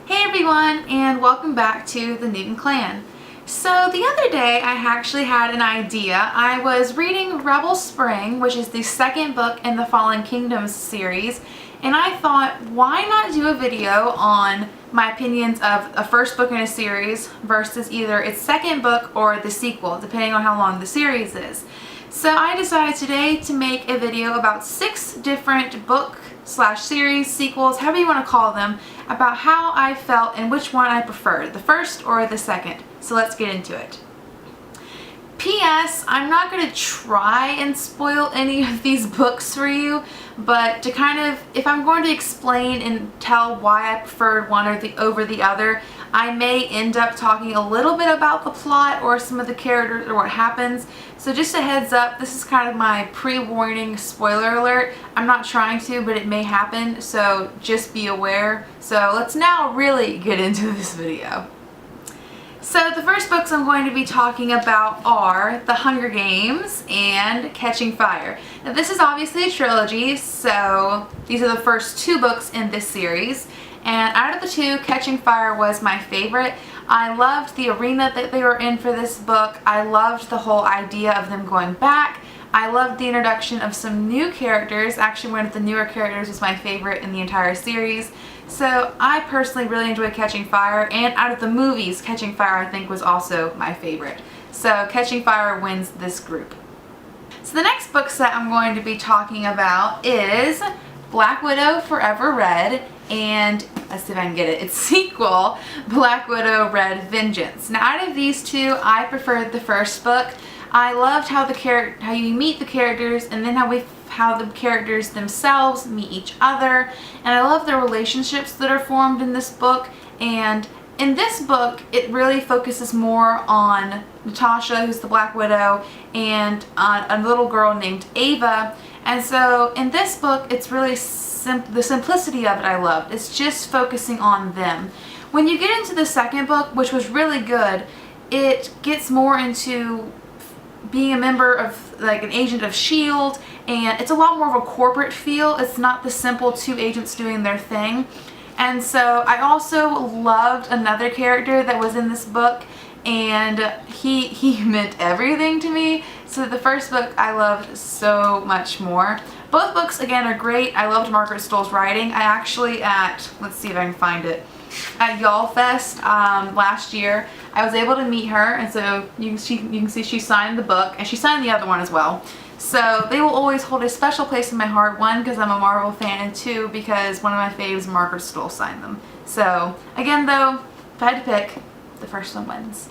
Hey everyone, and welcome back to the Newton Clan. So the other day I actually had an idea. I was reading Rebel Spring, which is the second book in the Fallen Kingdoms series, and I thought, why not do a video on my opinions of a first book in a series versus either its second book or the sequel, depending on how long the series is. So I decided today to make a video about 6 different book/series, sequels, however you want to call them, about how I felt and which one I preferred, the first or the second. So let's get into it. P.S. I'm not going to try and spoil any of these books for you, but to kind of, if I'm going to explain and tell why I preferred one over the other, I may end up talking a little bit about the plot or some of the characters or what happens. So just a heads up, this is kind of my pre-warning spoiler alert. I'm not trying to, but it may happen, so just be aware. So let's now really get into this video. So the first books I'm going to be talking about are The Hunger Games and Catching Fire. Now this is obviously a trilogy, so these are the first 2 books in this series. And out of the 2, Catching Fire was my favorite. I loved the arena that they were in for this book. I loved the whole idea of them going back. I loved the introduction of some new characters. Actually, one of the newer characters was my favorite in the entire series. So I personally really enjoyed Catching Fire, and out of the movies, Catching Fire I think was also my favorite. So Catching Fire wins this group. So the next book set I'm going to be talking about is Black Widow Forever Red, and let's see if I can get it, its sequel, Black Widow Red Vengeance. Now out of these 2, I preferred the first book. I loved how you meet the characters, and then how the characters themselves meet each other, and I love the relationships that are formed in this book. And in this book it really focuses more on Natasha, who's the Black Widow, and a little girl named Ava. And so in this book it's really the simplicity of it I loved. It's just focusing on them. When you get into the second book, which was really good, it gets more into being a member of, like, an agent of S.H.I.E.L.D., and it's a lot more of a corporate feel. It's not the simple 2 agents doing their thing. And so I also loved another character that was in this book, and he meant everything to me. So the first book I loved so much more. Both books again are great. I loved Margaret Stohl's writing. I actually let's see if I can find it, at YALLFest last year, I was able to meet her, and so you can see she signed the book, and she signed the other one as well. So they will always hold a special place in my heart, 1 because I'm a Marvel fan, and 2 because one of my faves, Margaret Stohl, signed them. So again though, if I had to pick, the first one wins.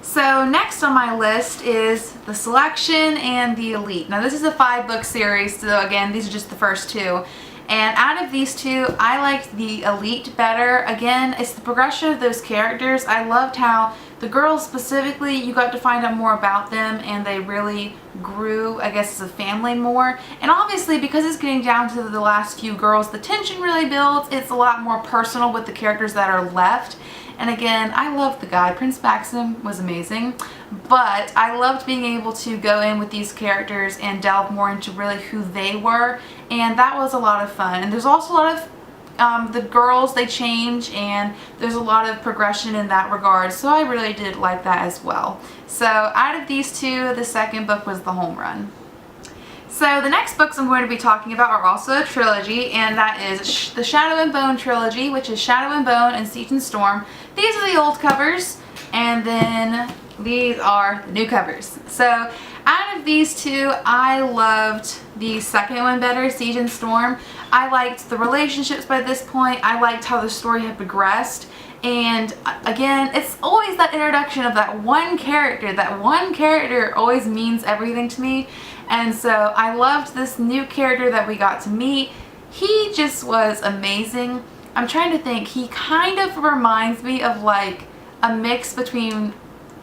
So next on my list is The Selection and The Elite. Now this is a 5-book series, so again these are just the first 2. And out of these 2, I liked The Elite better. Again, it's the progression of those characters. I loved how the girls specifically, you got to find out more about them, and they really grew, I guess, as a family more. And obviously, because it's getting down to the last few girls, the tension really builds. It's a lot more personal with the characters that are left. And again, I loved the guy. Prince Maxim was amazing, but I loved being able to go in with these characters and delve more into really who they were, and that was a lot of fun. And there's also a lot of the girls, they change, and there's a lot of progression in that regard, so I really did like that as well. So out of these 2, the second book was the home run. So the next books I'm going to be talking about are also a trilogy, and that is the Shadow and Bone trilogy, which is Shadow and Bone and Siege and Storm. These are the old covers, and then these are the new covers. So out of these 2, I loved the second one better, Siege and Storm. I liked the relationships by this point. I liked how the story had progressed. And again, it's always that introduction of that one character. That one character always means everything to me. And so I loved this new character that we got to meet. He just was amazing. I'm trying to think. He kind of reminds me of like a mix between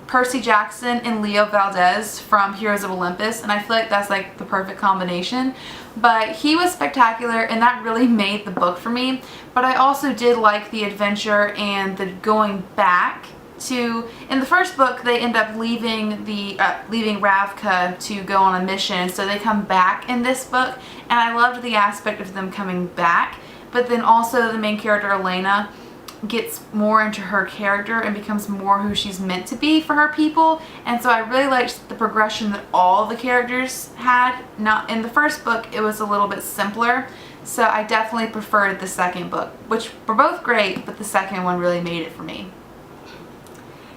Percy Jackson and Leo Valdez from Heroes of Olympus, and I feel like that's like the perfect combination. But he was spectacular, and that really made the book for me. But I also did like the adventure and the going back to, in the first book they end up leaving Ravka to go on a mission, so they come back in this book, and I loved the aspect of them coming back. But then also the main character Elena, gets more into her character and becomes more who she's meant to be for her people. And so I really liked the progression that all the characters had. Now in the first book it was a little bit simpler, so I definitely preferred the second book, which were both great, but the second one really made it for me.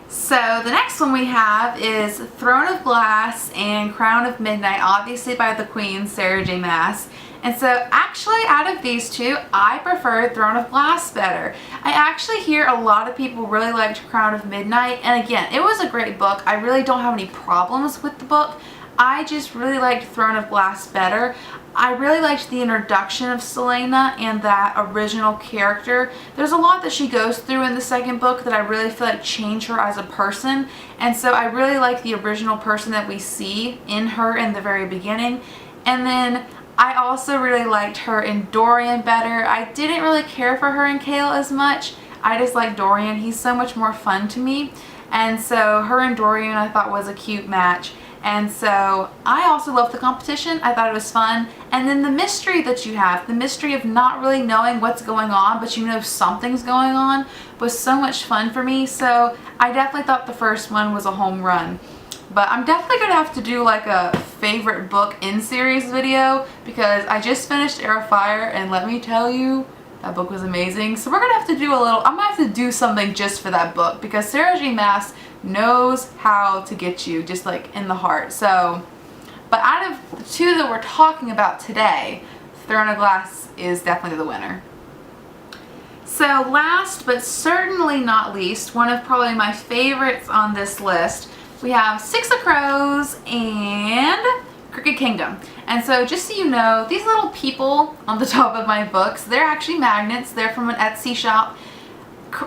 So the next one we have is Throne of Glass and Crown of Midnight, obviously by the Queen, Sarah J. Maas. And so actually out of these two, I preferred Throne of Glass better. I actually hear a lot of people really liked Crown of Midnight, and again, it was a great book. I really don't have any problems with the book. I just really liked Throne of Glass better. I really liked the introduction of Celaena and that original character. There's a lot that she goes through in the second book that I really feel like changed her as a person, and so I really like the original person that we see in her in the very beginning. And then I also really liked her in Dorian better. I didn't really care for her in Chaol as much. I just like Dorian. He's so much more fun to me. And so her and Dorian I thought was a cute match. And so I also loved the competition. I thought it was fun. And then the mystery that you have, the mystery of not really knowing what's going on, but you know something's going on, was so much fun for me. So I definitely thought the first one was a home run. But I'm definitely going to have to do like a favorite book in series video, because I just finished Heir of Fire and let me tell you, that book was amazing. So we're going to have to do a little, I'm going to have to do something just for that book, because Sarah J. Maas knows how to get you just like in the heart. So, but out of the two that we're talking about today, Throne of Glass is definitely the winner. So last but certainly not least, one of probably my favorites on this list, we have Six of Crows and Crooked Kingdom. And so just so you know, these little people on the top of my books, they're actually magnets. They're from an Etsy shop.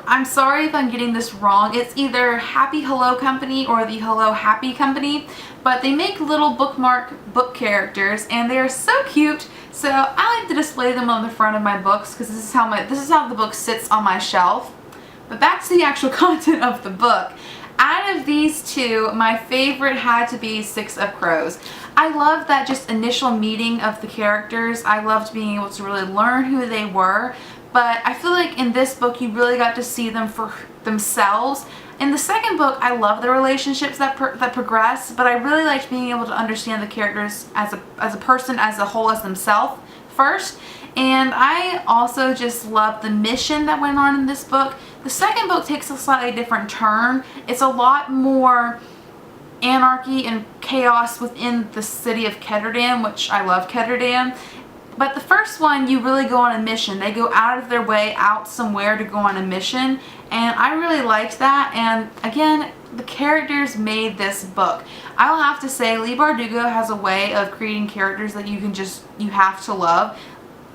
I'm sorry if I'm getting this wrong. It's either Happy Hello Company or the Hello Happy Company, but they make little bookmark book characters and they're so cute. So I like to display them on the front of my books because this is how the book sits on my shelf. But back to the actual content of the book. Out of these two, my favorite had to be Six of Crows. I loved that just initial meeting of the characters. I loved being able to really learn who they were. But I feel like in this book you really got to see them for themselves. In the second book, I love the relationships that progress, but I really liked being able to understand the characters as a person, as a whole, as themselves first. And I also just loved the mission that went on in this book. The second book takes a slightly different turn. It's a lot more anarchy and chaos within the city of Ketterdam, which I love Ketterdam. But the first one, you really go on a mission. They go out of their way out somewhere to go on a mission. And I really liked that. And again, the characters made this book. I'll have to say, Leigh Bardugo has a way of creating characters that you have to love.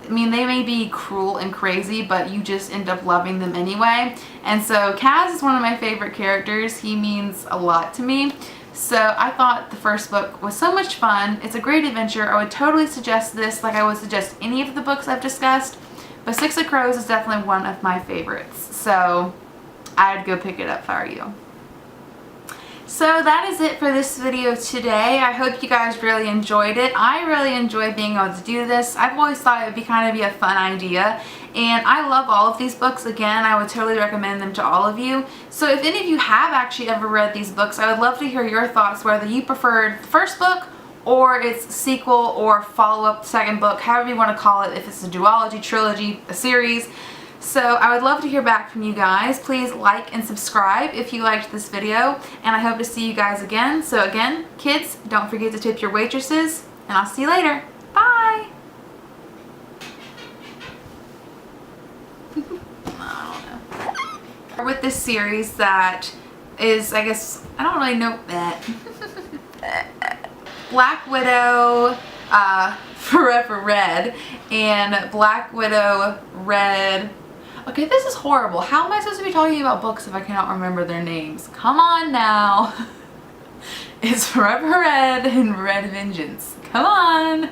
I mean, they may be cruel and crazy, but you just end up loving them anyway. And so Kaz is one of my favorite characters. He means a lot to me. So I thought the first book was so much fun. It's a great adventure. I would totally suggest this like I would suggest any of the books I've discussed. But Six of Crows is definitely one of my favorites. So I'd go pick it up if I were you. So that is it for this video today. I hope you guys really enjoyed it. I really enjoyed being able to do this. I've always thought it would be a fun idea. And I love all of these books. Again, I would totally recommend them to all of you. So if any of you have actually ever read these books, I would love to hear your thoughts, whether you preferred the first book or its sequel or follow-up second book, however you want to call it, if it's a duology, trilogy, a series. So I would love to hear back from you guys. Please like and subscribe if you liked this video, and I hope to see you guys again. So again, kids, don't forget to tip your waitresses, and I'll see you later. Bye! I don't know. With this series that is, I guess, I don't really know that. Black Widow, Forever Red, and Black Widow Red. Okay, this is horrible. How am I supposed to be talking about books if I cannot remember their names? Come on now. It's Forever Red and Red Vengeance. Come on.